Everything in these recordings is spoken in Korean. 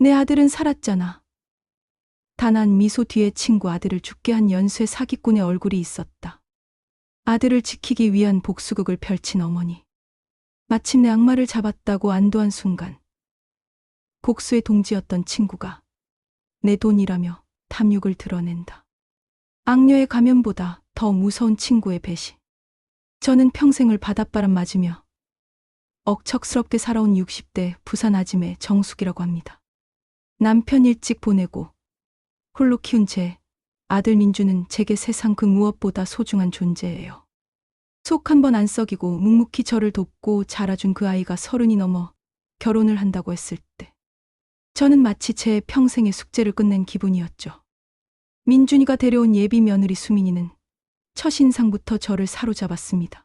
내 아들은 살았잖아. 단한 미소 뒤에 친구 아들을 죽게 한 연쇄 사기꾼의 얼굴이 있었다. 아들을 지키기 위한 복수극을 펼친 어머니. 마침내 악마를 잡았다고 안도한 순간 복수의 동지였던 친구가 내 돈이라며 탐욕을 드러낸다. 악녀의 가면보다 더 무서운 친구의 배신. 저는 평생을 바닷바람 맞으며 억척스럽게 살아온 60대 부산 아짐의 정숙이라고 합니다. 남편 일찍 보내고 홀로 키운 제 아들 민주는 제게 세상 그 무엇보다 소중한 존재예요. 속 한 번 안 썩이고 묵묵히 저를 돕고 자라준 그 아이가 30이 넘어 결혼을 한다고 했을 때 저는 마치 제 평생의 숙제를 끝낸 기분이었죠. 민준이가 데려온 예비 며느리 수민이는 첫인상부터 저를 사로잡았습니다.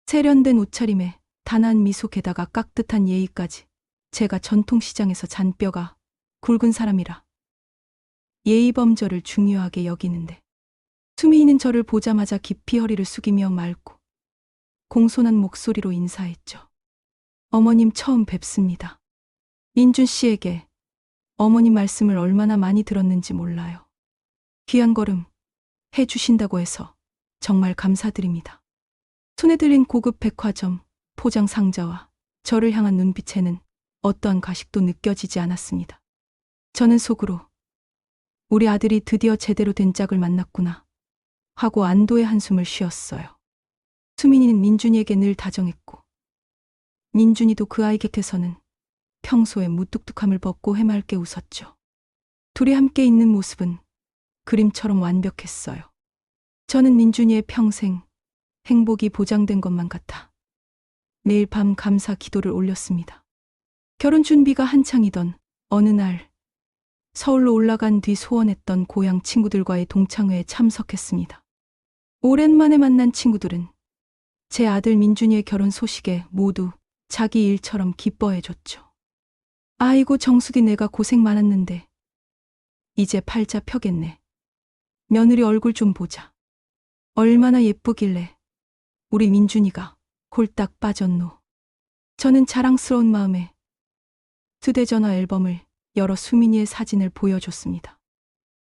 세련된 옷차림에 단아한 미소 게다가 깍듯한 예의까지. 제가 전통시장에서 잔뼈가 굵은 사람이라 예의범절을 중요하게 여기는데 수민이는 저를 보자마자 깊이 허리를 숙이며 맑고 공손한 목소리로 인사했죠. 어머님 처음 뵙습니다. 민준 씨에게 어머님 말씀을 얼마나 많이 들었는지 몰라요. 귀한 걸음 해주신다고 해서 정말 감사드립니다. 손에 들린 고급 백화점 포장 상자와 저를 향한 눈빛에는 어떠한 가식도 느껴지지 않았습니다. 저는 속으로 우리 아들이 드디어 제대로 된 짝을 만났구나 하고 안도의 한숨을 쉬었어요. 수민이는 민준이에게 늘 다정했고 민준이도 그 아이 곁에서는 평소의 무뚝뚝함을 벗고 해맑게 웃었죠. 둘이 함께 있는 모습은 그림처럼 완벽했어요. 저는 민준이의 평생 행복이 보장된 것만 같아 매일 밤 감사 기도를 올렸습니다. 결혼 준비가 한창이던 어느 날 서울로 올라간 뒤 소원했던 고향 친구들과의 동창회에 참석했습니다. 오랜만에 만난 친구들은 제 아들 민준이의 결혼 소식에 모두 자기 일처럼 기뻐해줬죠. 아이고 정숙이 내가 고생 많았는데 이제 팔자 펴겠네. 며느리 얼굴 좀 보자. 얼마나 예쁘길래 우리 민준이가 홀딱 빠졌노. 저는 자랑스러운 마음에 휴대전화 앨범을 열어 수민이의 사진을 보여줬습니다.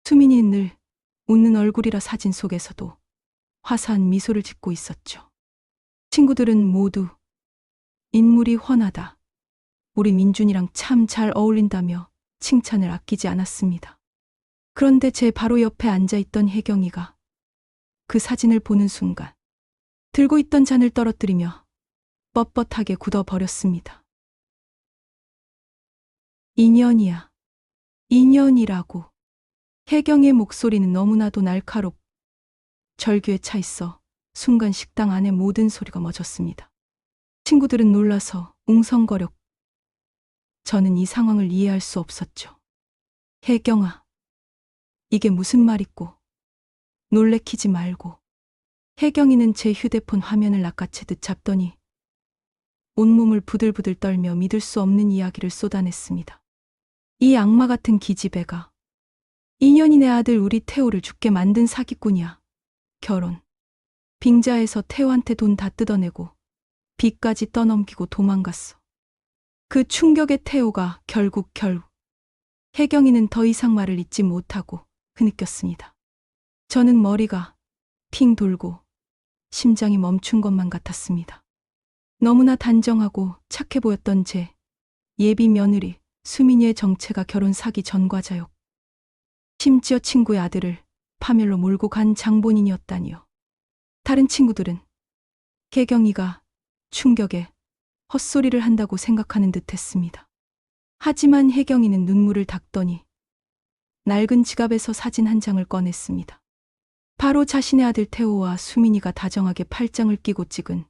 수민이는 늘 웃는 얼굴이라 사진 속에서도 화사한 미소를 짓고 있었죠. 친구들은 모두 인물이 훤하다. 우리 민준이랑 참 잘 어울린다며 칭찬을 아끼지 않았습니다. 그런데 제 바로 옆에 앉아있던 혜경이가 그 사진을 보는 순간 들고 있던 잔을 떨어뜨리며 뻣뻣하게 굳어버렸습니다. 인연이야. 인연이라고. 혜경의 목소리는 너무나도 날카롭고 절규에 차 있어 순간 식당 안의 모든 소리가 멎었습니다. 친구들은 놀라서 웅성거렸고 저는 이 상황을 이해할 수 없었죠. 혜경아, 이게 무슨 말이고? 놀래키지 말고. 혜경이는 제 휴대폰 화면을 낚아채듯 잡더니 온몸을 부들부들 떨며 믿을 수 없는 이야기를 쏟아냈습니다. 이 악마 같은 기집애가 인연이 내 아들 우리 태호를 죽게 만든 사기꾼이야. 결혼. 빙자해서 태호한테 돈 다 뜯어내고 빚까지 떠넘기고 도망갔어. 그 충격에 태호가 결국 혜경이는 더 이상 말을 잇지 못하고 흐느꼈습니다. 저는 머리가 핑 돌고 심장이 멈춘 것만 같았습니다. 너무나 단정하고 착해 보였던 제 예비 며느리 수민이의 정체가 결혼 사기 전과자였고 심지어 친구의 아들을 파멸로 몰고 간 장본인이었다니요. 다른 친구들은 혜경이가 충격에 헛소리를 한다고 생각하는 듯 했습니다. 하지만 혜경이는 눈물을 닦더니 낡은 지갑에서 사진 한 장을 꺼냈습니다. 바로 자신의 아들 태호와 수민이가 다정하게 팔짱을 끼고 찍은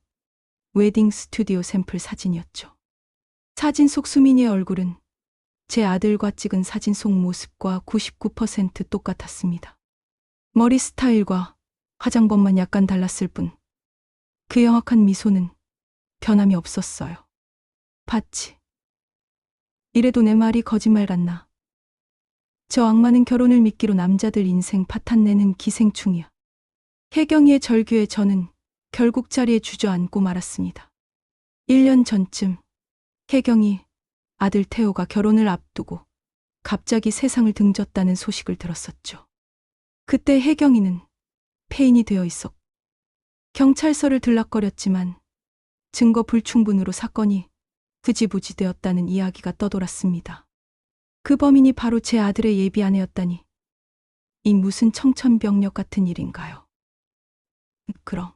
웨딩 스튜디오 샘플 사진이었죠. 사진 속 수민이의 얼굴은 제 아들과 찍은 사진 속 모습과 99% 똑같았습니다. 머리 스타일과 화장법만 약간 달랐을 뿐 그 영악한 미소는 변함이 없었어요. 봤지? 이래도 내 말이 거짓말 같나? 저 악마는 결혼을 미끼로 남자들 인생 파탄내는 기생충이야. 혜경이의 절규에 저는 결국 자리에 주저앉고 말았습니다. 1년 전쯤 혜경이 아들 태호가 결혼을 앞두고 갑자기 세상을 등졌다는 소식을 들었었죠. 그때 혜경이는 폐인이 되어 있었고 경찰서를 들락거렸지만 증거 불충분으로 사건이 흐지부지 되었다는 이야기가 떠돌았습니다. 그 범인이 바로 제 아들의 예비 아내였다니. 이 무슨 청천벽력 같은 일인가요? 그럼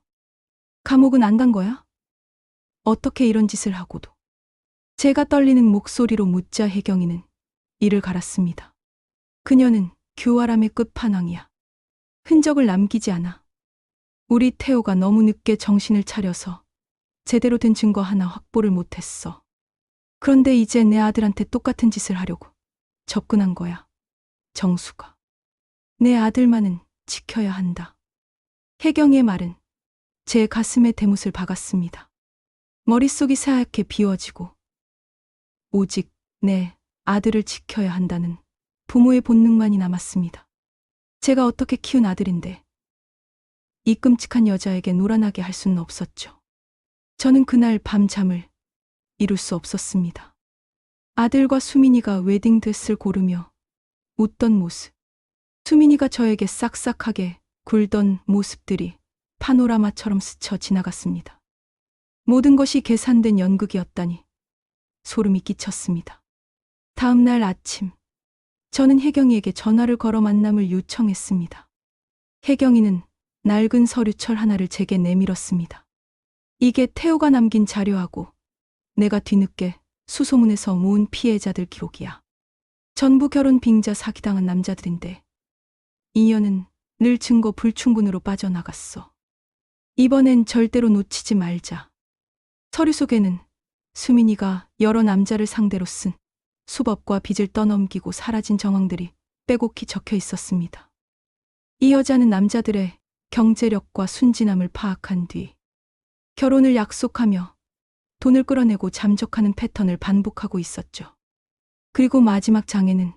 감옥은 안 간 거야? 어떻게 이런 짓을 하고도? 제가 떨리는 목소리로 묻자 혜경이는 이를 갈았습니다. 그녀는 교활함의 끝판왕이야. 흔적을 남기지 않아. 우리 태호가 너무 늦게 정신을 차려서 제대로 된 증거 하나 확보를 못했어. 그런데 이제 내 아들한테 똑같은 짓을 하려고 접근한 거야. 정수가. 내 아들만은 지켜야 한다. 혜경이의 말은 제 가슴에 대못을 박았습니다. 머릿속이 새하얗게 비워지고 오직 내 아들을 지켜야 한다는 부모의 본능만이 남았습니다. 제가 어떻게 키운 아들인데 이 끔찍한 여자에게 노란하게 할 수는 없었죠. 저는 그날 밤잠을 이룰 수 없었습니다. 아들과 수민이가 웨딩드레스를 고르며 웃던 모습, 수민이가 저에게 싹싹하게 굴던 모습들이 파노라마처럼 스쳐 지나갔습니다. 모든 것이 계산된 연극이었다니 소름이 끼쳤습니다. 다음 날 아침, 저는 혜경이에게 전화를 걸어 만남을 요청했습니다. 혜경이는 낡은 서류철 하나를 제게 내밀었습니다. 이게 태호가 남긴 자료하고 내가 뒤늦게 수소문에서 모은 피해자들 기록이야. 전부 결혼 빙자 사기당한 남자들인데 인연은 늘 증거 불충분으로 빠져나갔어. 이번엔 절대로 놓치지 말자. 서류 속에는 수민이가 여러 남자를 상대로 쓴 수법과 빚을 떠넘기고 사라진 정황들이 빼곡히 적혀 있었습니다. 이 여자는 남자들의 경제력과 순진함을 파악한 뒤 결혼을 약속하며 돈을 끌어내고 잠적하는 패턴을 반복하고 있었죠. 그리고 마지막 장에는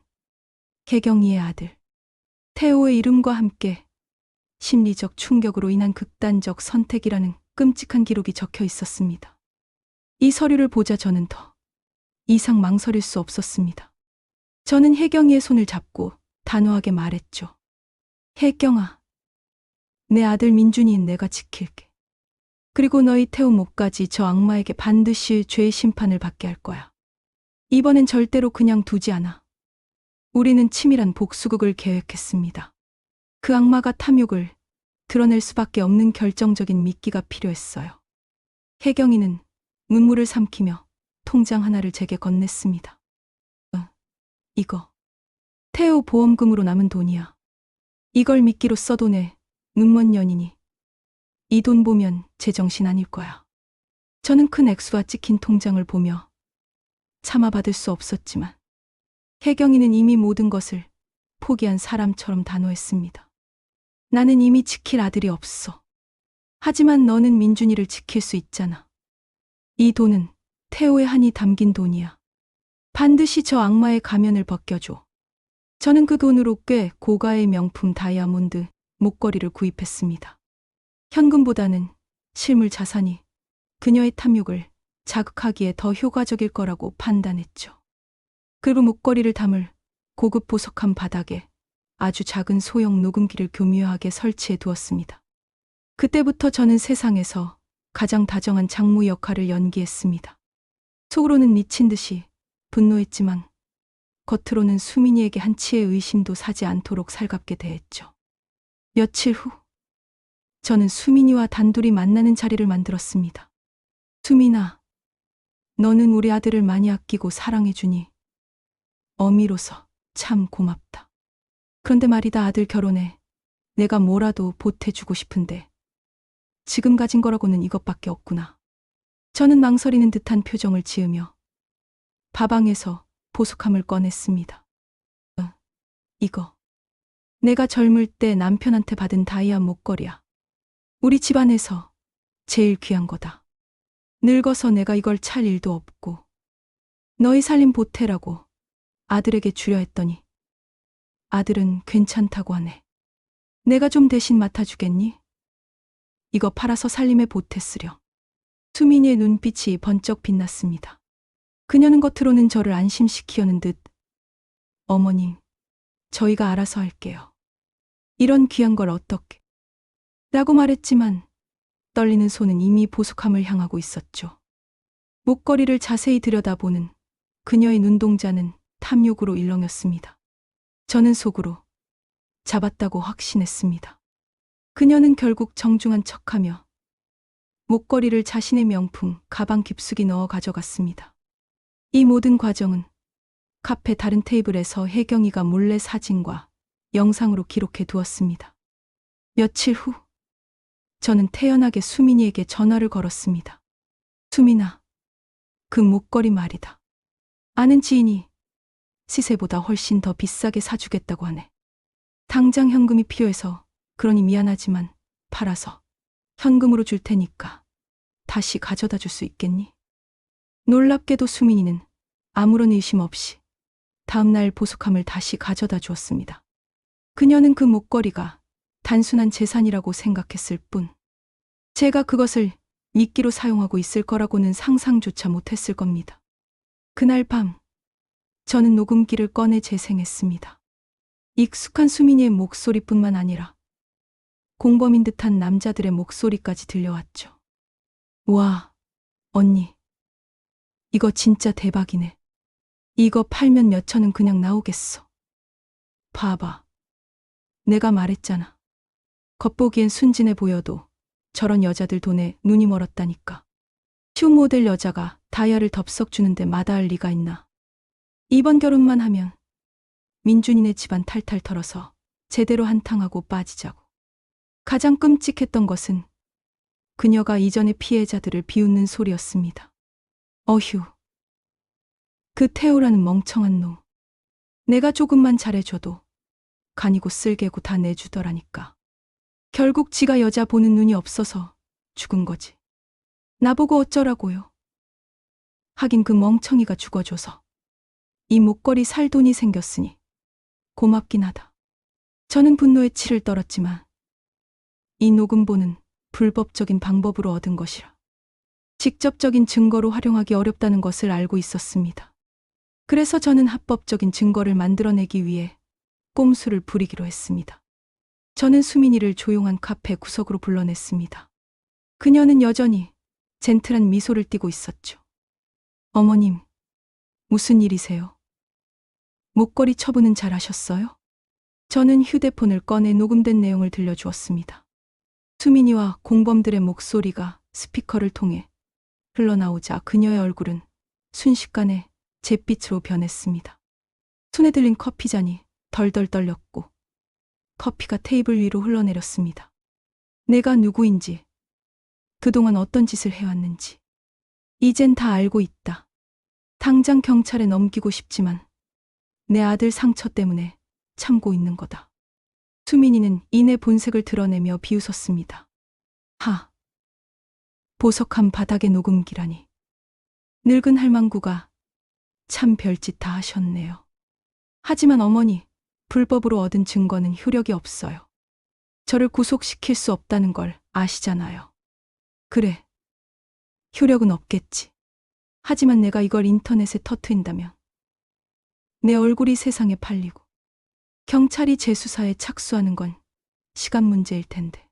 혜경이의 아들 태호의 이름과 함께 심리적 충격으로 인한 극단적 선택이라는 끔찍한 기록이 적혀 있었습니다. 이 서류를 보자 저는 더 이상 망설일 수 없었습니다. 저는 혜경이의 손을 잡고 단호하게 말했죠. 혜경아, 내 아들 민준이인 내가 지킬게. 그리고 너희 태호 목까지 저 악마에게 반드시 죄의 심판을 받게 할 거야. 이번엔 절대로 그냥 두지 않아. 우리는 치밀한 복수극을 계획했습니다. 그 악마가 탐욕을 드러낼 수밖에 없는 결정적인 미끼가 필요했어요. 혜경이는 눈물을 삼키며 통장 하나를 제게 건넸습니다. 이거 태호 보험금으로 남은 돈이야. 이걸 미끼로 써도 내 눈먼 년이니 이 돈 보면 제정신 아닐 거야. 저는 큰 액수가 찍힌 통장을 보며 참아 받을 수 없었지만 혜경이는 이미 모든 것을 포기한 사람처럼 단호했습니다. 나는 이미 지킬 아들이 없어. 하지만 너는 민준이를 지킬 수 있잖아. 이 돈은 태호의 한이 담긴 돈이야. 반드시 저 악마의 가면을 벗겨줘. 저는 그 돈으로 꽤 고가의 명품 다이아몬드 목걸이를 구입했습니다. 현금보다는 실물 자산이 그녀의 탐욕을 자극하기에 더 효과적일 거라고 판단했죠. 그리고 목걸이를 담을 고급 보석함 바닥에 아주 작은 소형 녹음기를 교묘하게 설치해 두었습니다. 그때부터 저는 세상에서 가장 다정한 장모 역할을 연기했습니다. 속으로는 미친 듯이 분노했지만 겉으로는 수민이에게 한치의 의심도 사지 않도록 살갑게 대했죠. 며칠 후 저는 수민이와 단둘이 만나는 자리를 만들었습니다. 수민아, 너는 우리 아들을 많이 아끼고 사랑해주니 어미로서 참 고맙다. 그런데 말이다, 아들 결혼에 내가 뭐라도 보태주고 싶은데 지금 가진 거라고는 이것밖에 없구나. 저는 망설이는 듯한 표정을 지으며 가방에서 보석함을 꺼냈습니다. 이거 내가 젊을 때 남편한테 받은 다이아 목걸이야. 우리 집안에서 제일 귀한 거다. 늙어서 내가 이걸 찰 일도 없고 너희 살림 보태라고 아들에게 주려 했더니 아들은 괜찮다고 하네. 내가 좀 대신 맡아주겠니? 이거 팔아서 살림에 보태 쓰려. 수민이의 눈빛이 번쩍 빛났습니다. 그녀는 겉으로는 저를 안심시키려는 듯 어머님, 저희가 알아서 할게요. 이런 귀한 걸 어떻게? 라고 말했지만 떨리는 손은 이미 보석함을 향하고 있었죠. 목걸이를 자세히 들여다보는 그녀의 눈동자는 탐욕으로 일렁였습니다. 저는 속으로 잡았다고 확신했습니다. 그녀는 결국 정중한 척하며 목걸이를 자신의 명품 가방 깊숙이 넣어 가져갔습니다. 이 모든 과정은 카페 다른 테이블에서 혜경이가 몰래 사진과 영상으로 기록해 두었습니다. 며칠 후 저는 태연하게 수민이에게 전화를 걸었습니다. 수민아, 그 목걸이 말이다. 아는 지인이 시세보다 훨씬 더 비싸게 사주겠다고 하네. 당장 현금이 필요해서 그러니 미안하지만 팔아서 현금으로 줄 테니까 다시 가져다 줄 수 있겠니? 놀랍게도 수민이는 아무런 의심 없이 다음날 보석함을 다시 가져다 주었습니다. 그녀는 그 목걸이가 단순한 재산이라고 생각했을 뿐 제가 그것을 미끼로 사용하고 있을 거라고는 상상조차 못했을 겁니다. 그날 밤 저는 녹음기를 꺼내 재생했습니다. 익숙한 수민이의 목소리뿐만 아니라 공범인 듯한 남자들의 목소리까지 들려왔죠. 와, 언니. 이거 진짜 대박이네. 이거 팔면 몇 천은 그냥 나오겠어. 봐봐. 내가 말했잖아. 겉보기엔 순진해 보여도 저런 여자들 돈에 눈이 멀었다니까. 슈모델 여자가 다이아를 덥석 주는데 마다할 리가 있나. 이번 결혼만 하면 민준이네 집안 탈탈 털어서 제대로 한탕하고 빠지자고. 가장 끔찍했던 것은 그녀가 이전의 피해자들을 비웃는 소리였습니다. 어휴. 그 태호라는 멍청한 놈. 내가 조금만 잘해줘도 간이고 쓸개고 다 내주더라니까. 결국 지가 여자 보는 눈이 없어서 죽은 거지. 나보고 어쩌라고요. 하긴 그 멍청이가 죽어줘서 이 목걸이 살 돈이 생겼으니 고맙긴 하다. 저는 분노에 치를 떨었지만 이 녹음본은 불법적인 방법으로 얻은 것이라 직접적인 증거로 활용하기 어렵다는 것을 알고 있었습니다. 그래서 저는 합법적인 증거를 만들어내기 위해 꼼수를 부리기로 했습니다. 저는 수민이를 조용한 카페 구석으로 불러냈습니다. 그녀는 여전히 젠틀한 미소를 띠고 있었죠. 어머님, 무슨 일이세요? 목걸이 처분은 잘 하셨어요? 저는 휴대폰을 꺼내 녹음된 내용을 들려주었습니다. 수민이와 공범들의 목소리가 스피커를 통해 흘러나오자 그녀의 얼굴은 순식간에 잿빛으로 변했습니다. 손에 들린 커피잔이 덜덜 떨렸고 커피가 테이블 위로 흘러내렸습니다. 내가 누구인지, 그동안 어떤 짓을 해왔는지 이젠 다 알고 있다. 당장 경찰에 넘기고 싶지만 내 아들 상처 때문에 참고 있는 거다. 수민이는 이내 본색을 드러내며 비웃었습니다. 하. 보석한 바닥에 녹음기라니. 늙은 할망구가 참 별짓 다 하셨네요. 하지만 어머니, 불법으로 얻은 증거는 효력이 없어요. 저를 구속시킬 수 없다는 걸 아시잖아요. 그래. 효력은 없겠지. 하지만 내가 이걸 인터넷에 터트린다면 내 얼굴이 세상에 팔리고 경찰이 제 수사에 착수하는 건 시간 문제일 텐데.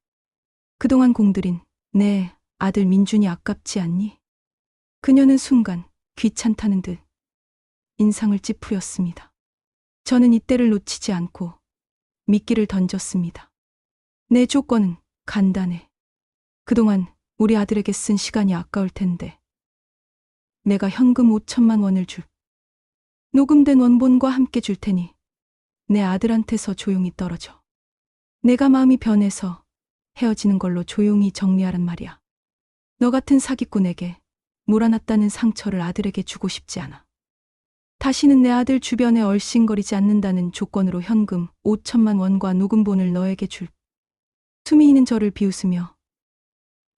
그동안 공들인 내 아들 민준이 아깝지 않니? 그녀는 순간 귀찮다는 듯 인상을 찌푸렸습니다. 저는 이때를 놓치지 않고 미끼를 던졌습니다. 내 조건은 간단해. 그동안 우리 아들에게 쓴 시간이 아까울 텐데 내가 현금 5천만 원을 줄. 녹음된 원본과 함께 줄 테니 내 아들한테서 조용히 떨어져. 내가 마음이 변해서 헤어지는 걸로 조용히 정리하란 말이야. 너 같은 사기꾼에게 몰아놨다는 상처를 아들에게 주고 싶지 않아. 다시는 내 아들 주변에 얼씬거리지 않는다는 조건으로 현금 5천만 원과 녹음본을 너에게 줄. 수민이는 저를 비웃으며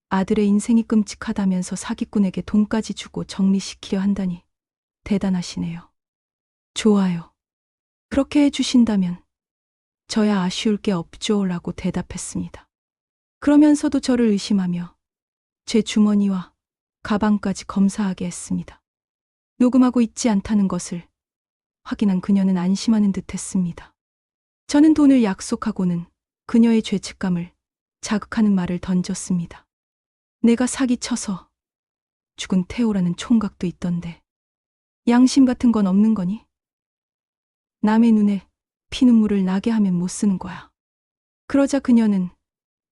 아들의 인생이 끔찍하다면서 사기꾼에게 돈까지 주고 정리시키려 한다니 대단하시네요. 좋아요. 그렇게 해주신다면 저야 아쉬울 게 없죠라고 대답했습니다. 그러면서도 저를 의심하며 제 주머니와 가방까지 검사하게 했습니다. 녹음하고 있지 않다는 것을 확인한 그녀는 안심하는 듯 했습니다. 저는 돈을 약속하고는 그녀의 죄책감을 자극하는 말을 던졌습니다. 내가 사기쳐서 죽은 태호라는 총각도 있던데 양심 같은 건 없는 거니? 남의 눈에 피눈물을 나게 하면 못 쓰는 거야. 그러자 그녀는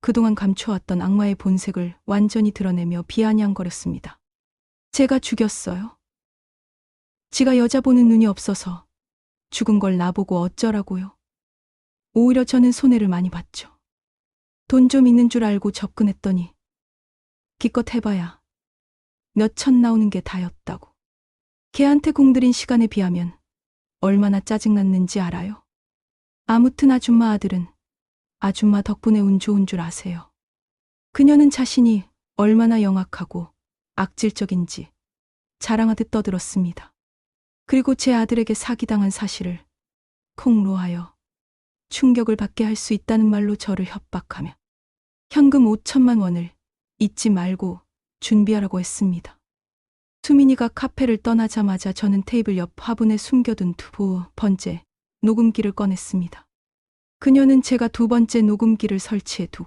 그동안 감춰왔던 악마의 본색을 완전히 드러내며 비아냥거렸습니다. 제가 죽였어요. 지가 여자 보는 눈이 없어서 죽은 걸 나보고 어쩌라고요. 오히려 저는 손해를 많이 봤죠. 돈 좀 있는 줄 알고 접근했더니 기껏 해봐야 몇천 나오는 게 다였다고. 걔한테 공들인 시간에 비하면 얼마나 짜증났는지 알아요? 아무튼 아줌마 아들은 아줌마 덕분에 운 좋은 줄 아세요. 그녀는 자신이 얼마나 영악하고 악질적인지 자랑하듯 떠들었습니다. 그리고 제 아들에게 사기당한 사실을 폭로하여 충격을 받게 할 수 있다는 말로 저를 협박하며 현금 5천만 원을 잊지 말고 준비하라고 했습니다. 수민이가 카페를 떠나자마자 저는 테이블 옆 화분에 숨겨둔 두 번째 녹음기를 꺼냈습니다. 그녀는 제가 두 번째 녹음기를 설치해두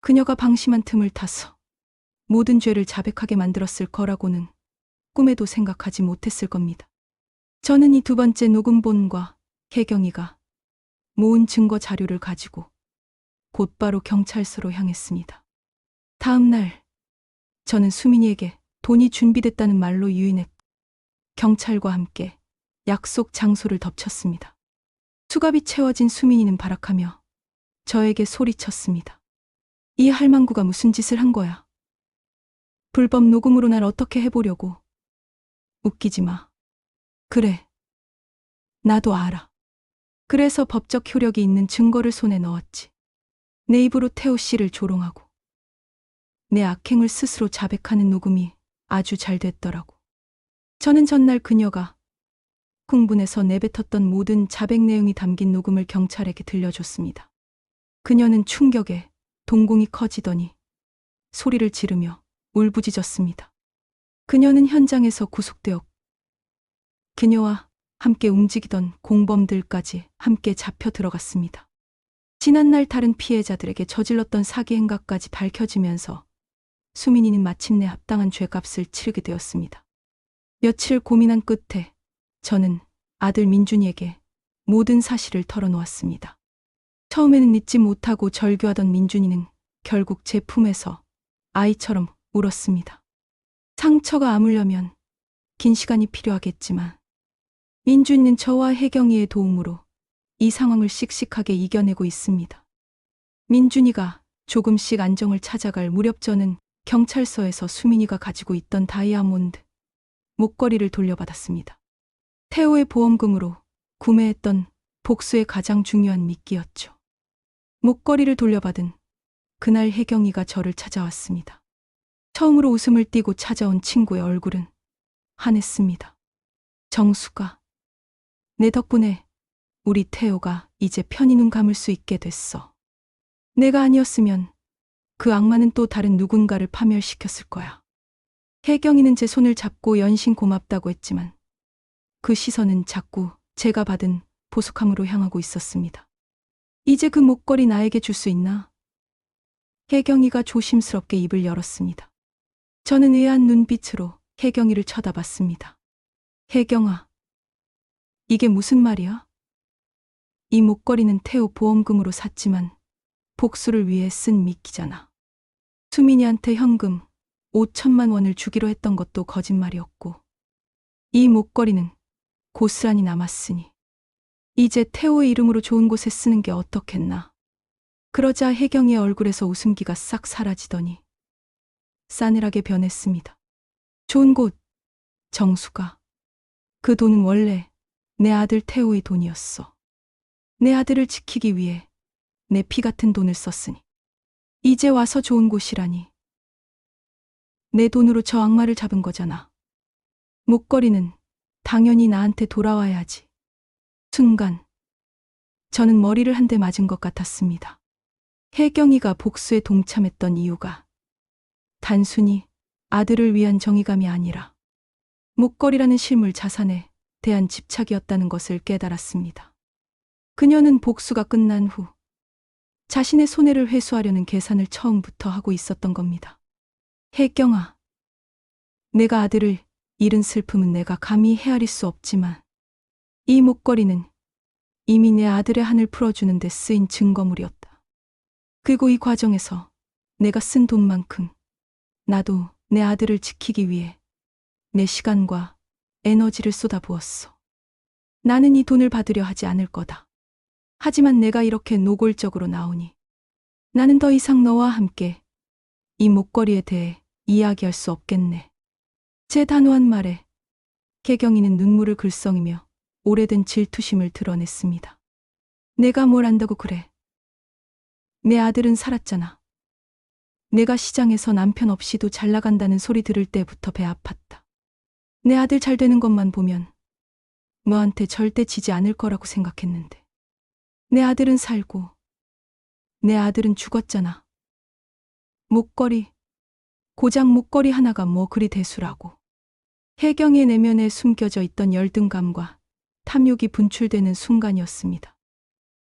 그녀가 방심한 틈을 타서 모든 죄를 자백하게 만들었을 거라고는 꿈에도 생각하지 못했을 겁니다. 저는 이 두 번째 녹음본과 혜경이가 모은 증거 자료를 가지고 곧바로 경찰서로 향했습니다. 다음 날 저는 수민이에게 돈이 준비됐다는 말로 유인했고 경찰과 함께 약속 장소를 덮쳤습니다. 수갑이 채워진 수민이는 발악하며 저에게 소리쳤습니다. 이 할망구가 무슨 짓을 한 거야? 불법 녹음으로 날 어떻게 해보려고? 웃기지 마. 그래. 나도 알아. 그래서 법적 효력이 있는 증거를 손에 넣었지. 내 입으로 태호 씨를 조롱하고 내 악행을 스스로 자백하는 녹음이 아주 잘 됐더라고. 저는 전날 그녀가 흥분해서 내뱉었던 모든 자백 내용이 담긴 녹음을 경찰에게 들려줬습니다. 그녀는 충격에 동공이 커지더니 소리를 지르며 울부짖었습니다. 그녀는 현장에서 구속되었고 그녀와 함께 움직이던 공범들까지 함께 잡혀 들어갔습니다. 지난날 다른 피해자들에게 저질렀던 사기 행각까지 밝혀지면서 수민이는 마침내 합당한 죄값을 치르게 되었습니다. 며칠 고민한 끝에 저는 아들 민준이에게 모든 사실을 털어놓았습니다. 처음에는 믿지 못하고 절규하던 민준이는 결국 제 품에서 아이처럼 울었습니다. 상처가 아물려면 긴 시간이 필요하겠지만 민준이는 저와 혜경이의 도움으로 이 상황을 씩씩하게 이겨내고 있습니다. 민준이가 조금씩 안정을 찾아갈 무렵 저는 경찰서에서 수민이가 가지고 있던 다이아몬드 목걸이를 돌려받았습니다. 태호의 보험금으로 구매했던 복수의 가장 중요한 미끼였죠. 목걸이를 돌려받은 그날 혜경이가 저를 찾아왔습니다. 처음으로 웃음을 띠고 찾아온 친구의 얼굴은 환했습니다. 정수가, 내 덕분에 우리 태호가 이제 편히 눈 감을 수 있게 됐어. 내가 아니었으면 그 악마는 또 다른 누군가를 파멸시켰을 거야. 혜경이는 제 손을 잡고 연신 고맙다고 했지만 그 시선은 자꾸 제가 받은 보석함으로 향하고 있었습니다. 이제 그 목걸이 나에게 줄 수 있나? 혜경이가 조심스럽게 입을 열었습니다. 저는 의아한 눈빛으로 혜경이를 쳐다봤습니다. 혜경아, 이게 무슨 말이야? 이 목걸이는 태호 보험금으로 샀지만 복수를 위해 쓴 미끼잖아. 수민이한테 현금 5천만 원을 주기로 했던 것도 거짓말이었고 이 목걸이는 고스란히 남았으니 이제 태호의 이름으로 좋은 곳에 쓰는 게 어떻겠나. 그러자 혜경이의 얼굴에서 웃음기가 싹 사라지더니 싸늘하게 변했습니다. 좋은 곳, 정수가. 그 돈은 원래 내 아들 태호의 돈이었어. 내 아들을 지키기 위해 내 피 같은 돈을 썼으니 이제 와서 좋은 곳이라니. 내 돈으로 저 악마를 잡은 거잖아. 목걸이는 당연히 나한테 돌아와야지. 순간 저는 머리를 한 대 맞은 것 같았습니다. 혜경이가 복수에 동참했던 이유가 단순히 아들을 위한 정의감이 아니라 목걸이라는 실물 자산에 대한 집착이었다는 것을 깨달았습니다. 그녀는 복수가 끝난 후 자신의 손해를 회수하려는 계산을 처음부터 하고 있었던 겁니다. 혜경아, 내가 아들을 잃은 슬픔은 내가 감히 헤아릴 수 없지만 이 목걸이는 이미 내 아들의 한을 풀어주는 데 쓰인 증거물이었다. 그리고 이 과정에서 내가 쓴 돈만큼 나도 내 아들을 지키기 위해 내 시간과 에너지를 쏟아부었어. 나는 이 돈을 받으려 하지 않을 거다. 하지만 내가 이렇게 노골적으로 나오니 나는 더 이상 너와 함께 이 목걸이에 대해 이야기할 수 없겠네. 제 단호한 말에 혜경이는 눈물을 글썽이며 오래된 질투심을 드러냈습니다. 내가 뭘 안다고 그래. 내 아들은 살았잖아. 내가 시장에서 남편 없이도 잘 나간다는 소리 들을 때부터 배 아팠다. 내 아들 잘 되는 것만 보면 너한테 절대 지지 않을 거라고 생각했는데 내 아들은 살고 내 아들은 죽었잖아. 목걸이, 고작 목걸이 하나가 뭐 그리 대수라고. 혜경의 내면에 숨겨져 있던 열등감과 탐욕이 분출되는 순간이었습니다.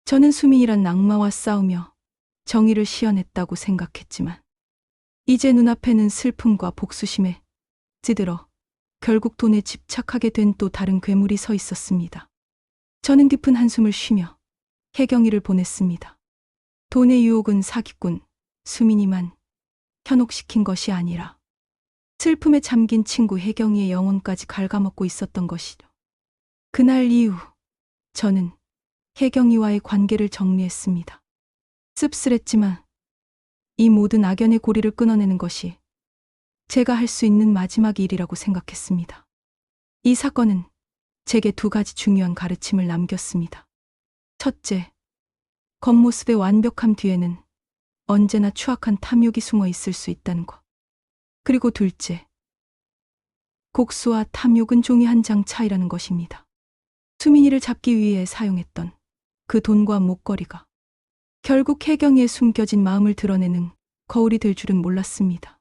저는 수민이란 악마와 싸우며 정의를 시현했다고 생각했지만 이제 눈앞에는 슬픔과 복수심에 찌들어 결국 돈에 집착하게 된 또 다른 괴물이 서 있었습니다. 저는 깊은 한숨을 쉬며 혜경이를 보냈습니다. 돈의 유혹은 사기꾼 수민이만 현혹시킨 것이 아니라 슬픔에 잠긴 친구 혜경이의 영혼까지 갉아먹고 있었던 것이죠. 그날 이후 저는 혜경이와의 관계를 정리했습니다. 씁쓸했지만 이 모든 악연의 고리를 끊어내는 것이 제가 할 수 있는 마지막 일이라고 생각했습니다. 이 사건은 제게 두 가지 중요한 가르침을 남겼습니다. 첫째, 겉모습의 완벽함 뒤에는 언제나 추악한 탐욕이 숨어 있을 수 있다는 것. 그리고 둘째, 곡수와 탐욕은 종이 한 장 차이라는 것입니다. 수민이를 잡기 위해 사용했던 그 돈과 목걸이가 결국 혜경이의 숨겨진 마음을 드러내는 거울이 될 줄은 몰랐습니다.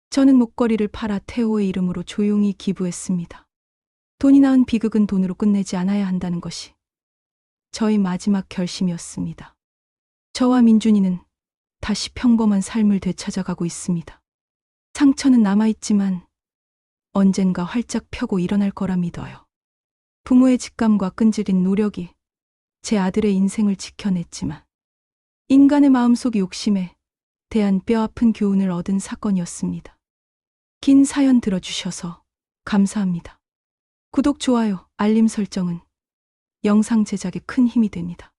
저는 목걸이를 팔아 태호의 이름으로 조용히 기부했습니다. 돈이 낳은 비극은 돈으로 끝내지 않아야 한다는 것이 저의 마지막 결심이었습니다. 저와 민준이는 다시 평범한 삶을 되찾아가고 있습니다. 상처는 남아있지만 언젠가 활짝 펴고 일어날 거라 믿어요. 부모의 직감과 끈질긴 노력이 제 아들의 인생을 지켜냈지만 인간의 마음속 욕심에 대한 뼈아픈 교훈을 얻은 사건이었습니다. 긴 사연 들어주셔서 감사합니다. 구독, 좋아요, 알림 설정은 영상 제작에 큰 힘이 됩니다.